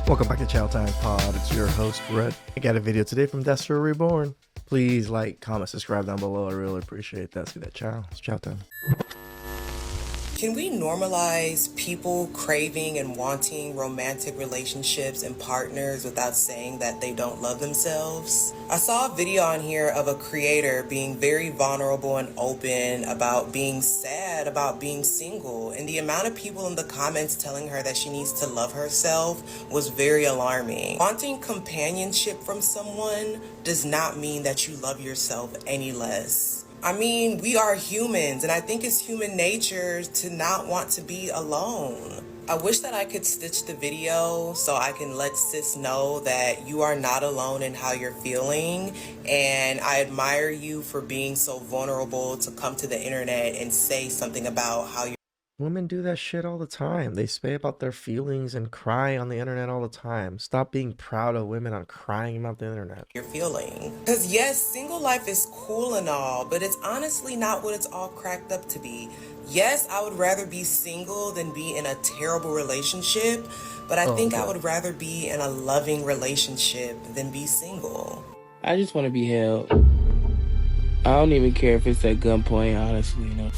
Welcome back to TheChowTimePod. It's your host, Red. I got a video today from Destro Reborn. Please like, comment, subscribe down below. I really appreciate that. See that, chow. It's chow time. Can we normalize people craving and wanting romantic relationships and partners without saying that they don't love themselves? I saw a video on here of a creator being very vulnerable and open about being sad about being single, and the amount of people in the comments telling her that she needs to love herself was very alarming. Wanting companionship from someone does not mean that you love yourself any less. I mean, we are humans, and I think it's human nature to not want to be alone. I wish that I could stitch the video so I can let sis know that you are not alone in how you're feeling, and I admire you for being so vulnerable to come to the internet and say something about how you're Women do that shit all the time. They say about their feelings and cry on the internet all the time. Stop being proud of women on crying about the internet. You're feeling. Because yes, single life is cool and all, but it's honestly not what it's all cracked up to be. Yes, I would rather be single than be in a terrible relationship, but I think I would rather be in a loving relationship than be single. I just want to be held. I don't even care if it's at gunpoint, honestly. No.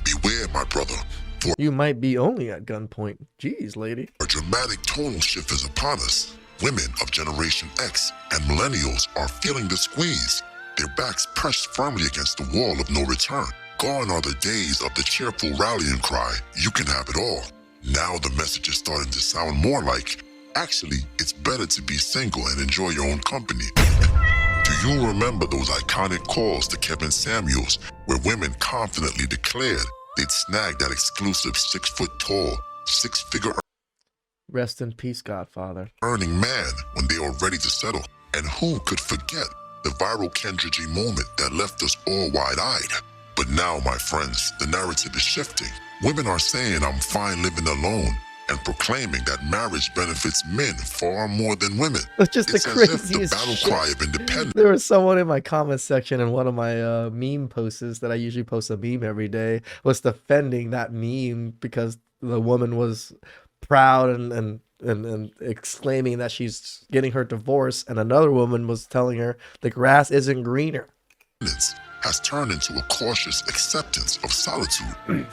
Beware, my brother. For you might be only at gunpoint. Jeez, lady. a dramatic tonal shift is upon us. Women of Generation X and millennials are feeling the squeeze, their backs pressed firmly against the wall of no return. Gone are the days of the cheerful rallying cry, you can have it all. Now the message is starting to sound more like, actually, it's better to be single and enjoy your own company. Do you remember those iconic calls to Kevin Samuels, where women confidently declared they'd snag that exclusive 6-foot-tall, 6-figure Rest in peace, Godfather. earning man when they are ready to settle? And who could forget the viral Kendra G moment that left us all wide-eyed? But now, my friends, the narrative is shifting. Women are saying I'm fine living alone and proclaiming that marriage benefits men far more than women. That's just It's the as if the craziest battle shit. cry of independence There was someone in my comment section in one of my meme posts that I usually post a meme every day was defending that meme because the woman was proud and exclaiming that she's getting her divorce, and another woman was telling her the grass isn't greener. has turned into a cautious acceptance of solitude.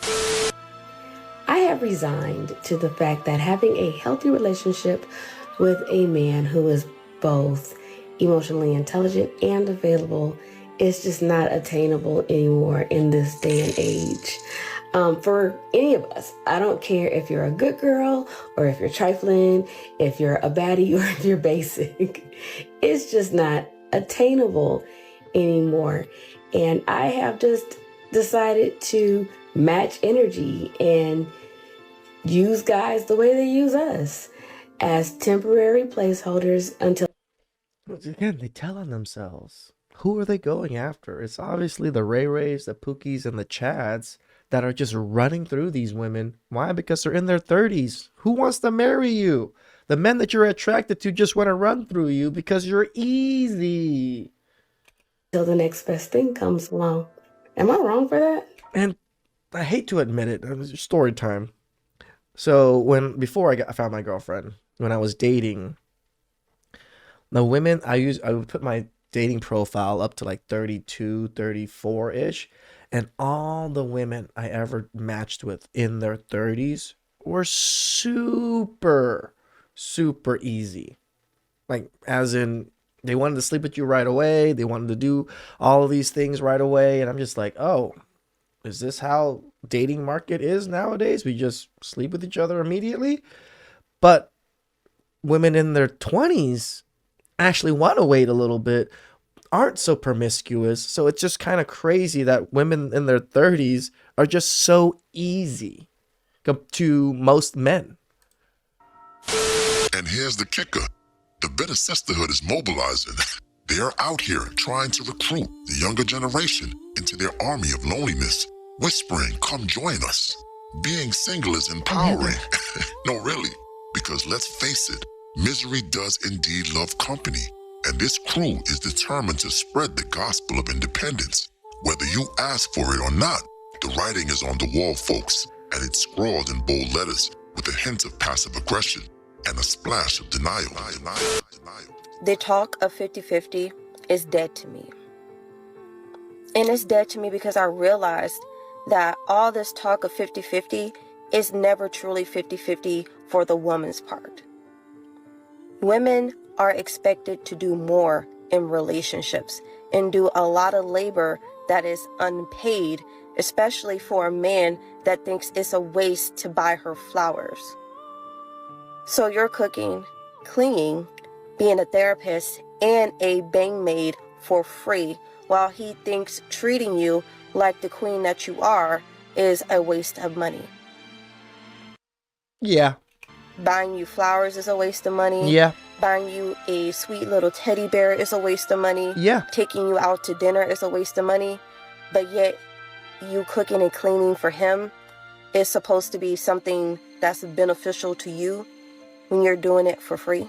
I have resigned to the fact that having a healthy relationship with a man who is both emotionally intelligent and available is just not attainable anymore in this day and age. For any of us, I don't care if you're a good girl or if you're trifling, if you're a baddie or if you're basic. It's just not attainable anymore. And I have just decided to match energy and use guys the way they use us, as temporary placeholders until... Again, they tell on themselves. Who are they going after? It's obviously the Ray Rays, the Pookies, and the Chads that are just running through these women. Why? Because they're in their 30s. Who wants to marry you? The men that you're attracted to just want to run through you because you're easy. Till the next best thing comes along. Am I wrong for that? And I hate to admit it. It was story time. So before I found my girlfriend, when I was dating, the women I would put my dating profile up to like 32, 34-ish. And all the women I ever matched with in their 30s were super, super easy. Like, as in, they wanted to sleep with you right away. They wanted to do all of these things right away. And I'm just like, oh, is this how dating market is nowadays? We just sleep with each other immediately? But women in their 20s actually want to wait a little bit, aren't so promiscuous. So it's just kind of crazy that women in their 30s are just so easy to most men. And here's the kicker. The bitter sisterhood is mobilizing. They are out here trying to recruit the younger generation into their army of loneliness, whispering, come join us. Being single is empowering. No, really. Because let's face it, misery does indeed love company. And this crew is determined to spread the gospel of independence. Whether you ask for it or not, the writing is on the wall, folks, and it's scrawled in bold letters with a hint of passive aggression. and a splash of denial. The talk of 50-50 is dead to me. And it's dead to me because I realized that all this talk of 50-50 is never truly 50-50 for the woman's part. Women are expected to do more in relationships and do a lot of labor that is unpaid, especially for a man that thinks it's a waste to buy her flowers. So you're cooking, cleaning, being a therapist, and a bang maid for free, while he thinks treating you like the queen that you are is a waste of money. Yeah. Buying you flowers is a waste of money. Yeah. Buying you a sweet little teddy bear is a waste of money. Yeah. Taking you out to dinner is a waste of money. But yet, you cooking and cleaning for him is supposed to be something that's beneficial to you when you're doing it for free.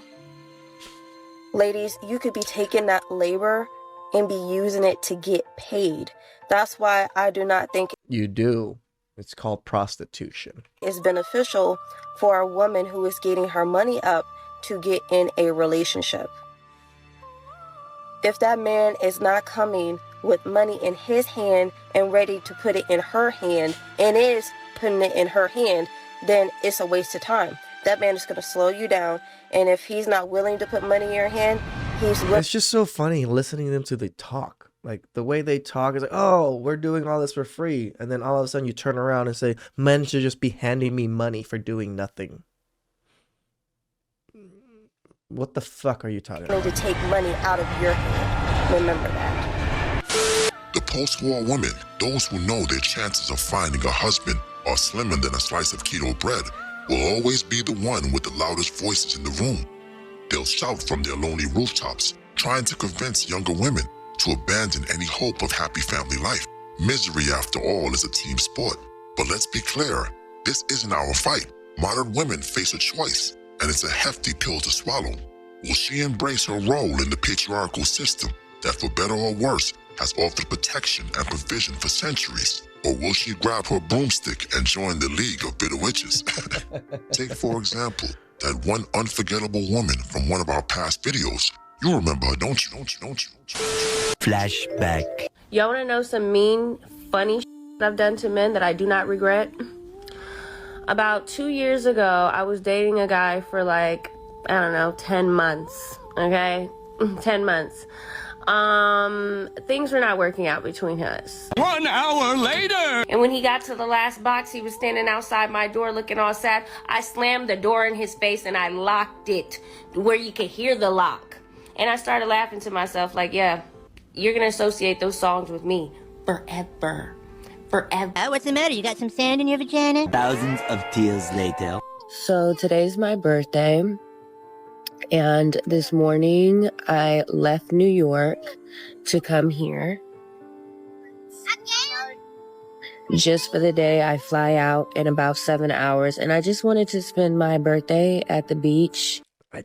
Ladies, you could be taking that labor and be using it to get paid. That's why I do not think You do. It's called prostitution. it's beneficial for a woman who is getting her money up to get in a relationship. If that man is not coming with money in his hand and ready to put it in her hand and is putting it in her hand, then it's a waste of time. That man is going to slow you down, and if he's not willing to put money in your hand, he's willing. It's just so funny listening to them to the talk. Like the way they talk is like, oh, we're doing all this for free. And then all of a sudden you turn around and say, men should just be handing me money for doing nothing. What the fuck are you talking about? To take money out of your hand. Remember that. The post-war women, those who know their chances of finding a husband are slimmer than a slice of keto bread, will always be the one with the loudest voices in the room. They'll shout from their lonely rooftops, trying to convince younger women to abandon any hope of happy family life. Misery, after all, is a team sport. But let's be clear, this isn't our fight. Modern women face a choice, and it's a hefty pill to swallow. Will she embrace her role in the patriarchal system that, for better or worse, has offered protection and provision for centuries? Or will she grab her broomstick and join the League of Bitter Witches? Take, for example, that one unforgettable woman from one of our past videos. You remember her, don't you? Flashback. Y'all want to know some mean, funny I've done to men that I do not regret? About 2 years ago, I was dating a guy for 10 months, okay? 10 months. Things were not working out between us. 1 hour later. And when he got to the last box, he was standing outside my door looking all sad. I slammed the door in his face and I locked it where you could hear the lock. And I started laughing to myself like, yeah, you're going to associate those songs with me forever. Forever. What's the matter? You got some sand in your vagina? Thousands of tears later. So today's my birthday. And this morning I left New York to come here. Just for the day, I fly out in about 7 hours. And I just wanted to spend my birthday at the beach. I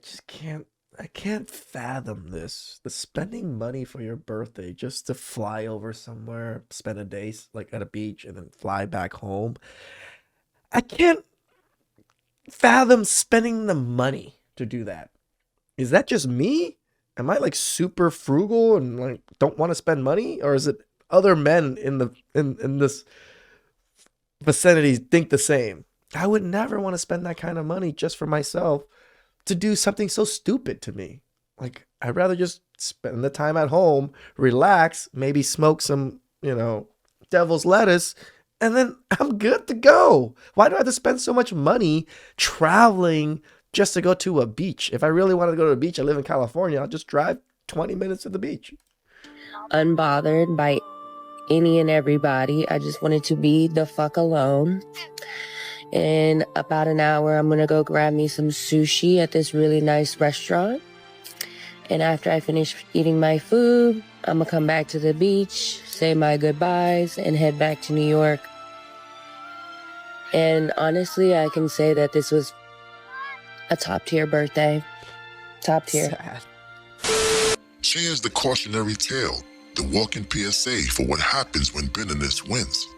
can't fathom this. The spending money for your birthday just to fly over somewhere, spend a day like at a beach and then fly back home. I can't fathom spending the money to do that. Is that just me? Am I like super frugal and like don't want to spend money? Or is it other men in this vicinity think the same? I would never want to spend that kind of money just for myself to do something so stupid to me. Like, I'd rather just spend the time at home, relax, maybe smoke some, devil's lettuce, and then I'm good to go. Why do I have to spend so much money traveling just to go to a beach? If I really wanted to go to a beach, I live in California, I'll just drive 20 minutes to the beach. Unbothered by any and everybody. I just wanted to be the fuck alone. In about an hour, I'm going to go grab me some sushi at this really nice restaurant. And after I finish eating my food, I'm going to come back to the beach, say my goodbyes, and head back to New York. And honestly, I can say that this was a top-tier birthday. Top tier. Sad. Cheers the cautionary tale, the walking PSA for what happens when bitterness wins.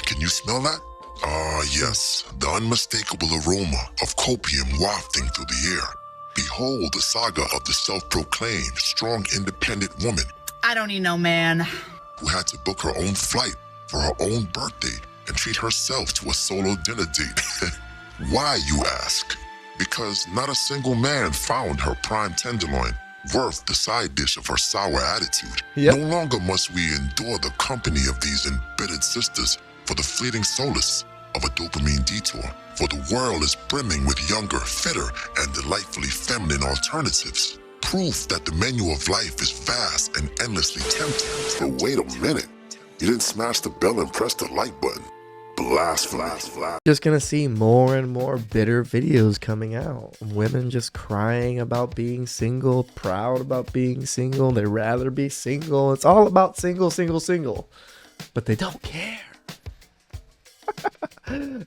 Can you smell that? Ah, yes, the unmistakable aroma of copium wafting through the air. Behold the saga of the self-proclaimed strong, independent woman. I don't need no man. Who had to book her own flight for her own birthday and treat herself to a solo dinner date. Why, you ask? Because not a single man found her prime tenderloin worth the side dish of her sour attitude. Yep. No longer must we endure the company of these embittered sisters for the fleeting solace of a dopamine detour. For the world is brimming with younger, fitter, and delightfully feminine alternatives. Proof that the menu of life is vast and endlessly tempting. But wait a minute. You didn't smash the bell and press the like button. Blasphemy. Just gonna see more and more bitter videos coming out. Women just crying about being single, proud about being single. They'd rather be single. It's all about single. But they don't care.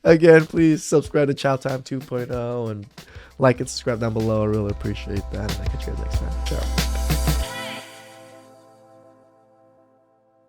Again, please subscribe to ChowTime 2.0 and like and subscribe down below. I really appreciate that. And I'll catch you guys next time. Ciao.